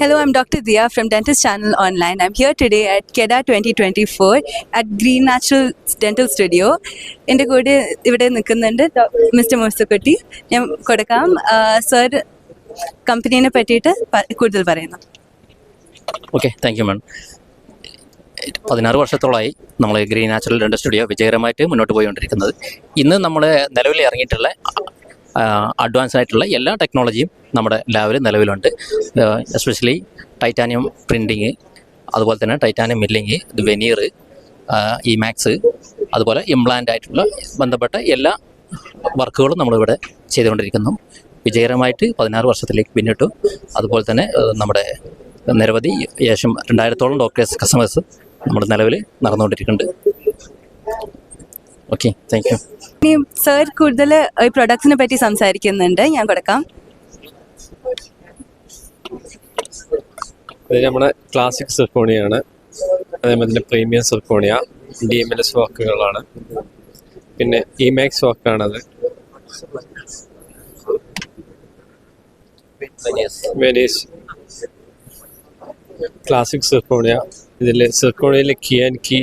Hello, I'm Dr. Dia from Dentist Channel Online. I'm here today at KEDA 2024 at Green Natural Dental Studio. എൻ്റെ കൂടെ ഇവിടെ നിൽക്കുന്നുണ്ട് mister Moosakutty. ഞാൻ കൊടുക്കാം sir കമ്പനീനെ പറ്റിയിട്ട് കൂടുതൽ പറയുന്നു. Okay, thank you ma'am. 16 വർഷത്തോളമായി നമ്മൾ ഗ്രീൻ നാച്ചുറൽ ഡെൻ്റൽ സ്റ്റുഡിയോ വിജയകരമായിട്ട് മുന്നോട്ട് പോയിക്കൊണ്ടിരിക്കുന്നത്. ഇന്ന് നമ്മൾ നിലവിൽ ഇറങ്ങിയിട്ടുള്ള അഡ്വാൻസ് ആയിട്ടുള്ള എല്ലാ ടെക്നോളജിയും നമ്മുടെ ലാബിൽ നിലവിലുണ്ട്. എസ്പെഷ്യലി ടൈറ്റാനിയം പ്രിൻറ്റിങ്, അതുപോലെ തന്നെ ടൈറ്റാനിയം മില്ലിങ്, വെനീർ, ഇമാക്സ്, അതുപോലെ ഇംപ്ലാൻ്റ് ആയിട്ടുള്ള ബന്ധപ്പെട്ട എല്ലാ വർക്കുകളും നമ്മളിവിടെ ചെയ്തുകൊണ്ടിരിക്കുന്നു. വിജയകരമായിട്ട് 16 വർഷത്തിലേക്ക് പിന്നിട്ടു. അതുപോലെ തന്നെ നമ്മുടെ നിരവധി ഏകദേശം 2000-ഓളം ഡോക്ടേഴ്സ് കസ്റ്റമേഴ്സ് നമ്മുടെ നിലവിൽ നടന്നുകൊണ്ടിരിക്കുന്നുണ്ട്. Okay, thank you. ഇനി സർ കൂടുതൽ ഈ പ്രൊഡക്ട്സിനെ പറ്റി സംസാരിക്കുന്നുണ്ട്. ഞാൻ കൊടുക്കാം. ഇത് നമ്മുടെ ക്ലാസിക് സിർക്കോണിയാണ്. അതേപോലെ തന്നെ പ്രീമിയം സിർക്കോണിയ, DMLS വർക്കുകളാണ്. പിന്നെ ഇമാക്സ് വർക്കാണത്. Veneers classic zirconia. ഇതിൽ സിർക്കോണിയയിൽ കീ ആൻഡ് കീ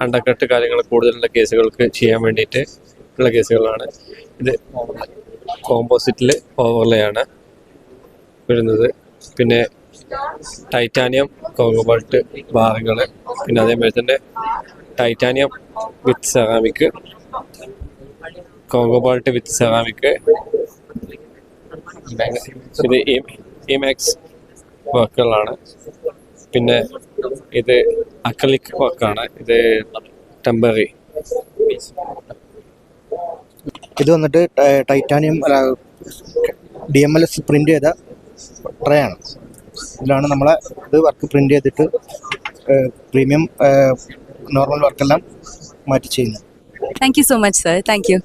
അണ്ടർകട്ട് കാര്യങ്ങൾ കൂടുതലുള്ള കേസുകൾക്ക് ചെയ്യാൻ വേണ്ടിയിട്ട് ഉള്ള കേസുകളാണ്. ഇത് കോമ്പോസിറ്റിൽ ഓവർലേ ആണ് വരുന്നത്. പിന്നെ ടൈറ്റാനിയം കോങ്കോബാൾട്ട് ബാറുകൾ, പിന്നെ അതേപോലെ തന്നെ ടൈറ്റാനിയം വിത്ത് സെറാമിക്, കോങ്കോബാൾട്ട് വിത്ത് സെറാമിക്. ഇത് ഇമാക്സ് വർക്കുകളാണ്. പിന്നെ ഇത് അക്രലിക് വർക്കാണ്. ഇത് ടെമ്പററി. ഇത് വന്നിട്ട് ടൈറ്റാനിയം DMLS പ്രിൻ്റ് ചെയ്ത ട്രേ ആണ്. ഇതിലാണ് നമ്മളെ ഇത് വർക്ക് പ്രിൻ്റ് ചെയ്തിട്ട് പ്രീമിയം നോർമൽ വർക്കെല്ലാം മാറ്റി ചെയ്യുന്നത്. Thank you so much sir. Thank you.